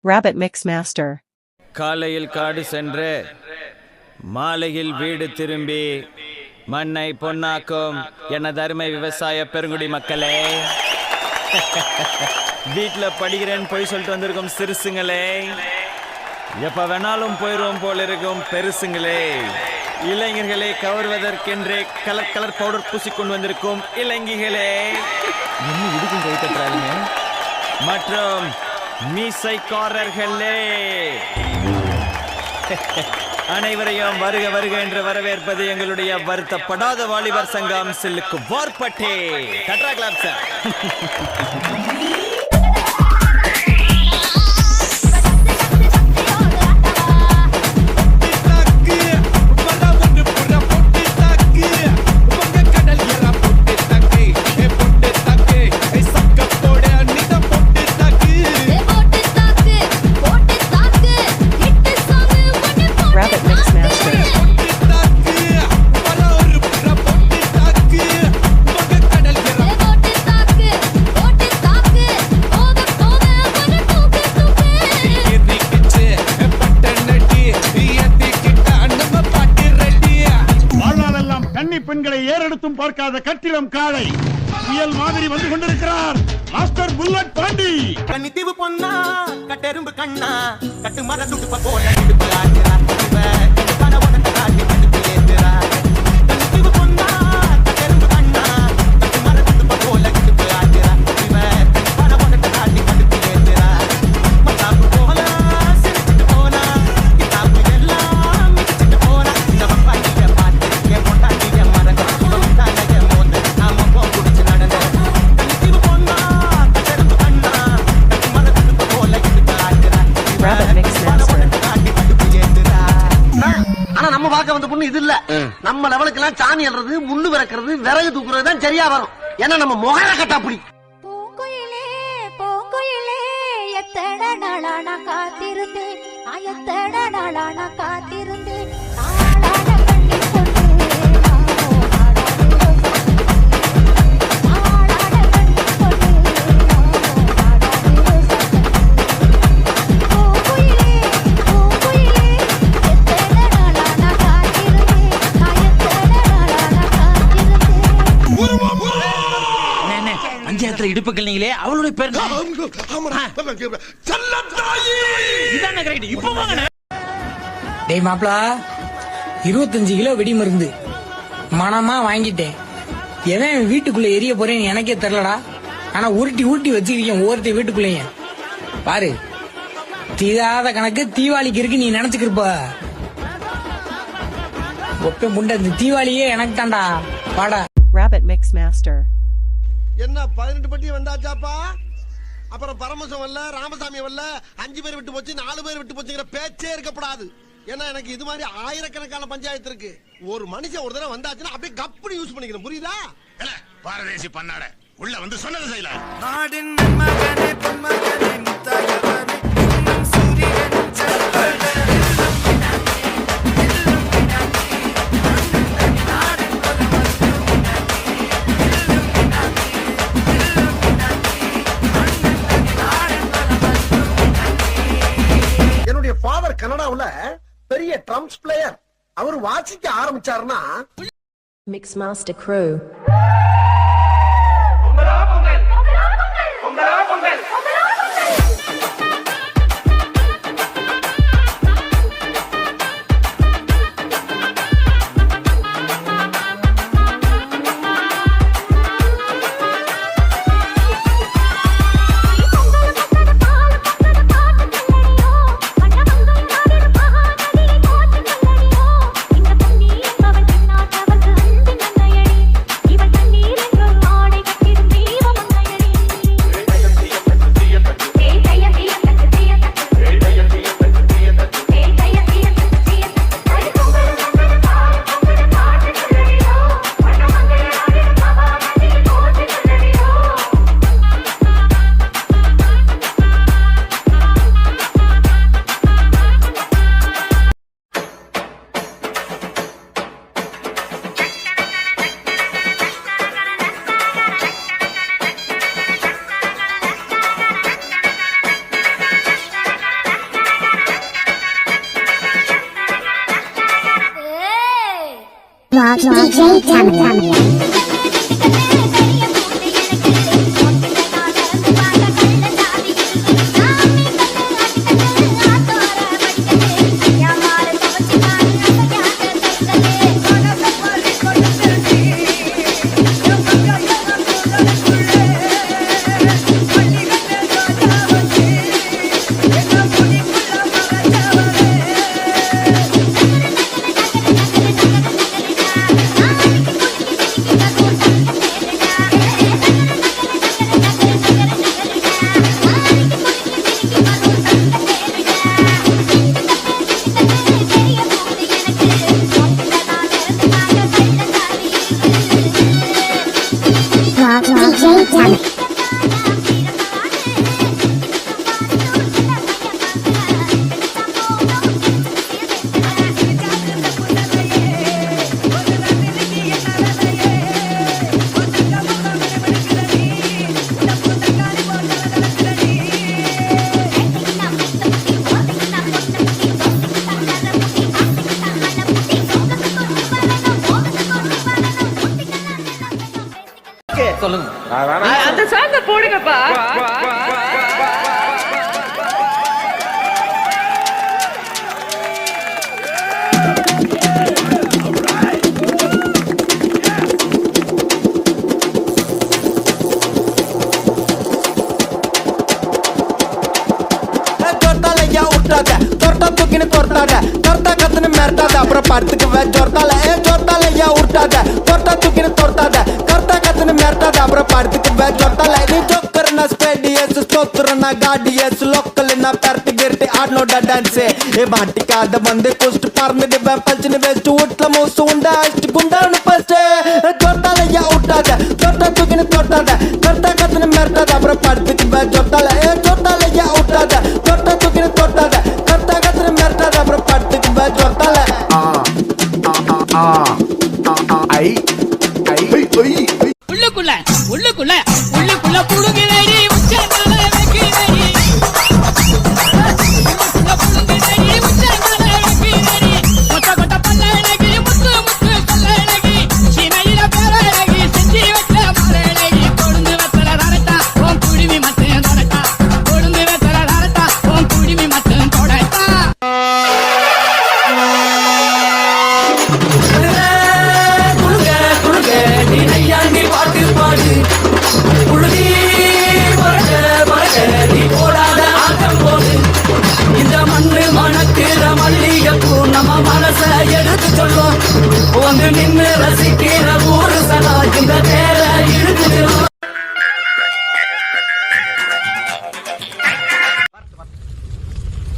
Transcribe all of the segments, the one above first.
Rabbit Mix Master. காலையில் காடு சென்று மாலையில் வீடு திரும்பி மண்ணை பொன்னாக்கும் எனது அருமை விவசாய பெருங்குடி மக்களே, வீட்டில் படிக்கிறேன்னு போய் சொல்லிட்டு வந்திருக்கும் சிறுசுங்களே, எப்ப வேணாலும் போயிடுவோம் போல இருக்கும் பெருசுங்களே, இளைஞர்களை கவர்வதற்கென்றே கலர் கலர் பவுடர் பூசிக்கொண்டு வந்திருக்கும் இளைஞர்களே, இன்னும் இடுக்கும் கை தட்டுறாங்க, மற்றும் மீசைக்காரர்களே, அனைவரையும் வருக வருக என்று வரவேற்பது எங்களுடைய வருத்தப்படாத வாலிபர் சங்கம் சில்லுக்கு வார்பட்டே. கட்ரா கிளாப் சார். பெண்களை ஏறெடுத்தும் பார்க்காத கட்டிடம் காளை புயல் மாதிரி வந்து கொண்டிருக்கிறார் மாஸ்டர் புல்லட் பாண்டி. கன்னித்தீவு பொன்னா கட்டெரும்பு கண்ணா கட்டு மர சுட்டு போல இடுப்பு ஆடுறா இவ பண உடனே காட்டி கட்டு ஏத்துறா. கன்னித்தீவு பொன்னா கட்டெரும்பு கண்ணா கட்டு மர சுட்டு போல இடுப்பு ஆடுறா இவ பண உடனே காட்டி கட்டு ஏத்துறா. மச்சாப்பு போல சிரிச்சிட்டு போனா கிதாபு எல்லாம் மிச்சிட்டு போனா இந்த பப்பாயிய பாத்து கே பொண்டாட்டிய மரங்க சுடமுட்டானே மோந்து நாம போ குடிச்சு நடந்த. கன்னித்தீவு பொன்னா கட்டெரும்பு கண்ணா கட்டு மர சுட்டு போல இடுப்பு ஆடுறா Rabbit Mix Master. ஆனா நம்ம பார்க்க வந்த பொண்ணு இது இல்ல. நம்ம லெவலுக்கு எல்லாம் சாணி அல்றது, முள்ளு விறக்கிறது, விறகு தூக்குறது தான் சரியா வரும். ஏன்னா நம்ம முகர கட்டா புடி. பூங்குயிலே பூங்குயிலே எத்தனை நாளா நான் காத்திருந்தேன், எத்தனை நாளா நான் காத்திருந்தேன். நாளான கண்ணில் கொண்டு பஞ்சாயத்துல இடுப்புகள் நீங்களே அவளுடைய பேர் டேய் மாப்ளா, 25 கிலோ வெடி மருந்து மனமா வாங்கிட்டேன். எவன் வீட்டுக்குள்ள எரிய போறேன்னு எனக்கே தெரியலடா. ஆனா உருட்டி உருட்டி வச்சுக்கிறீங்க ஒவ்வொருத்த வீட்டுக்குள்ளேயும். பாரு, தீராத கணக்கு தீபாவளிக்கு இருக்கு நீ நினைச்சுக்கிருப்ப. ஒப்ப முண்ட இந்த தீபாவளியே எனக்கு தான்டா. பாடா. Rabbit Mix Master. என்ன 18 பட்டி வந்தாச்சாப்பா? அப்புறம் பரமசம் வரல, ராமசாமி வரல, 5 பேர் விட்டு போச்சு, 4 பேர் விட்டு போச்சுங்கிற பேச்சே இருக்கப்படாது. ஏன்னா எனக்கு இது மாதிரி ஆயிரக்கணக்கான பஞ்சாயத்து இருக்கு. ஒரு மனுஷன் ஒரு தடவை வந்தாச்சுன்னா அப்படியே கப்புனு யூஸ் பண்ணிக்கணும். புரியுதா? பாரதேசி பண்ணாட உள்ள வந்து சொன்னது செய்யல. நாடின் மகனே பொன்மகனே முத்தாயவனே இன்னும் சூரியன் செல்வனே என்னுடைய ஃபாதர் கனடாவுல பெரிய ட்ரம்ஸ் பிளேயர். அவர் வாசிக்க ஆரம்பிச்சாருன்னா Mix Master Crew. இவள் சொல்லுங்க. அந்த சாங்க போடுங்கப்பா. அப்புறம் படுத்துக்கு ஜொர்த்தால ஜொர்த்தால ஐயா உருட்டாத தொட்டா தூக்கின்னு தொர்த்தாத கர்த்தா கத்துன்னு மிரட்டாத அப்புறம் படுத்துக்கு ஜொர்த்தால நீ ஜோக்கர்னா ஸ்பேடியஸ் ஸ்தோத்திரனா காடியஸ் லோக்கல்னா பெரட்டி கிரட்டி ஆடனோட டான்ஸ் ஏ மாட்டிக்காத வந்து குஸ்ட் பறந்துட்டு பல்ச்சின்னு வெஸ்ட் வீட்டுல மூசு உண்டா அஷ்டு குண்டான்னு ஃபர்ஸ்ட் ஜொர்த்தால ஐயா உருட்டாத தொட்டா தூக்கின்னு தொட்டாத கர்த்தா கத்துன்னு மிரட்டாத அப்புறம் படுத்துக்கு ஜொர்த்தால ஜொர்த்தால ஐயா உருட்டாத தொட்டா தூக்கின்னு தொட்டாத கர்த்தா கத்துன்னு மிரட்டாத அப்புறம் படுத்துக்கு ஜொர்த்தால உள்ளுக்குள்ள உள்ளுக்குள்ள உள்ளுக்குள்ள புடுங்கிறடி உச்சந்தால வைக்கிறடி உள்ளுக்குள்ள புடுங்கிறடி உச்சந்தால வைக்கிறடி கொட்ட கொட்ட பல்லழகி முத்து முத்து கல்லழகி சீமையில பேரழகி செஞ்சி வச்ச மாலழகி கொழுந்து வெத்தல ரரட்டா உன் குடிமி மட்டும் தொடட்டா கொழுந்து வெத்தல ரரட்டா உன் குடிமி மட்டும் தொடட்டா இந்த மண்ணு மணக்கிற மல்லிகைப்பூ நம்ம மனச எடுத்து சொல்லும் வந்து நின்று ரசிக்கிற ஊரு சதா இந்த பேர இழுத்து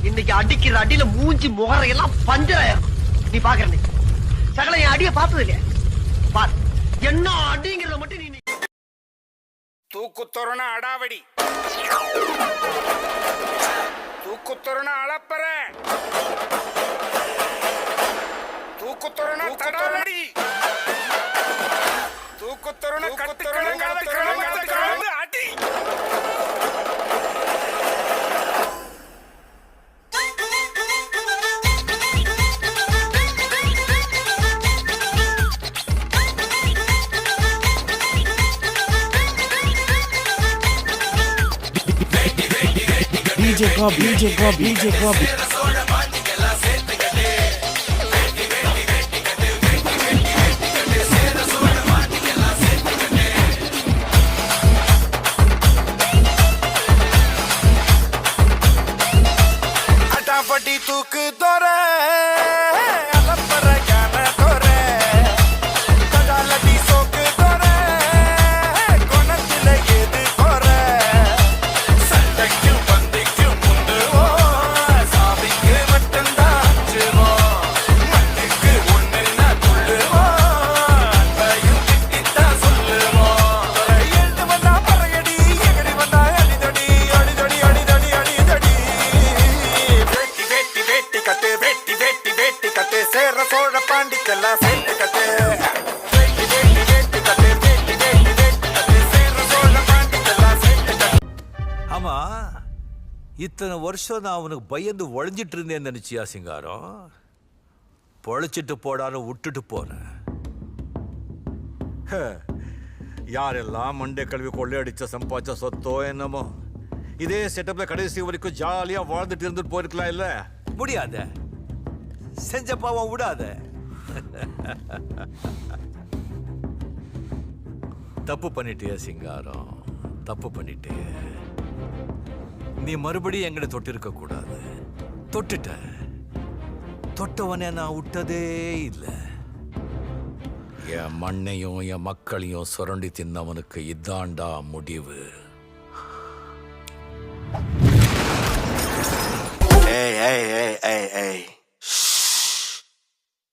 இன்னைக்கு அடிக்கிற அடியில மூஞ்சி முகரையெல்லாம் பஞ்சராயிரும். நீ பாக்குற நீ சகல என் அடிய பார்த்தது இல்லையா? பார் என்ன அடிங்கிறத மட்டும் நீ தூக்குத்தொரண அடாவடி தூக்குத்தொரண அளப்பற தூக்குத்தொரண தடாவடி தூக்குத்தொரண கட்டுக்கடங்காத அடி DJ Bob. அடாவடி தூக்கு தோற அலப்பற ஞான தோற கடாலடி சோக்கு தோற கொணத்தில ஏது தோற சண்டைக்கும் பந்தைக்கும் முந்துவோம் சாமிக்கு மட்டும்தான் மண்ணுக்கு ஒண்ணுன்னா துள்ளுவோம் அன்பையும் திட்டித்தான் சொல்லுவோம் எழுந்து வந்தா பறகடி எகடி வந்தா அடிதடி அடிதடி அடிதடி அடிதடி வேட்டி கட்டு வேட்டி கட்டு சேர சோழ பாண்டிக்கெல்லாம் சேர்த்து கட்டு வேட்டி கட்டு சேர சோழ பாண்டிக்கெல்லாம் சேர்த்து கட்டு. ஆமா, இத்தனை வருஷம் நான் அவனுக்கு பயந்து ஒழிஞ்சிட்டு இருந்தேன்னு நினைச்சியா சிங்காரம்? பொழைச்சிட்டு போடான்னு விட்டுட்டு போனேன். யாரெல்லாம் மண்டே கல்வி கொள்ளையடிச்ச சம்பாதிச்ச சொத்தோ என்னமோ இதே செட்டப்ல கடைசி வரைக்கும் ஜாலியா வாழ்ந்துட்டு இருந்துட்டு போயிருக்கலாம் இல்ல? முடியாத, செஞ்ச பாவம் விடாத. தப்பு பண்ணிட்டிய சிங்காரம், தப்பு பண்ணிட்டே. நீ மறுபடியும் எங்களை தொட்டிருக்க கூடாது. தொட்டுட்ட, தொட்டவனே நான் விட்டதே இல்லை. என் மண்ணையும் என் மக்களையும் சுரண்டி தின்னவனுக்கு இதாண்டா முடிவு.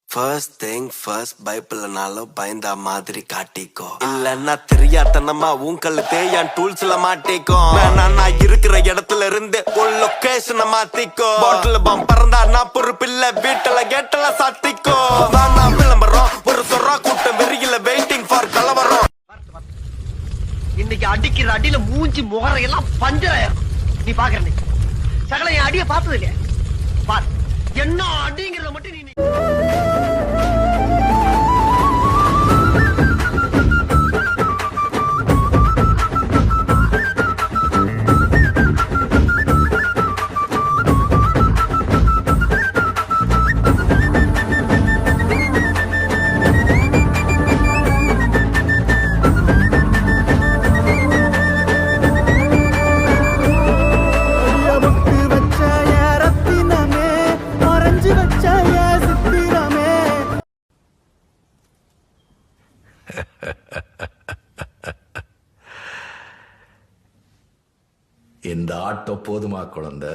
ஃபர்ஸ்ட் திங் ஃபர்ஸ்ட், பைபிள்னாலும் பயந்தா மாதிரி காட்டிக்கோ. இல்லன்னா தெரியாதனமா உங்களை தேயான் டூல்ஸ்ல மாட்டிக்கோ. நான் இருக்கிற இடத்துல இருந்து ஒரு லொகேஷனை மாத்திக்கோ. பாட்டில் பம் பறந்தா நான் பொறுப்பில்ல, வீட்டுல கேட்டல சாத்திக்கோ. நான் விளம்பரம் ஒரு சொரா கூட்டம் வெறியில வெயிட்டிங் ஃபார் கலவரம். இன்னைக்கு அடிக்கிற அடியில மூஞ்சி முகரையெல்லாம் பஞ்சராயிரும். நீ பாக்குற நீ சகல என் அடிய பார்த்தது இல்லையா? பார் என்ன அடிங்கிறத மட்டும் நீ இந்த ஆட்டம் போதுமா குழந்தை?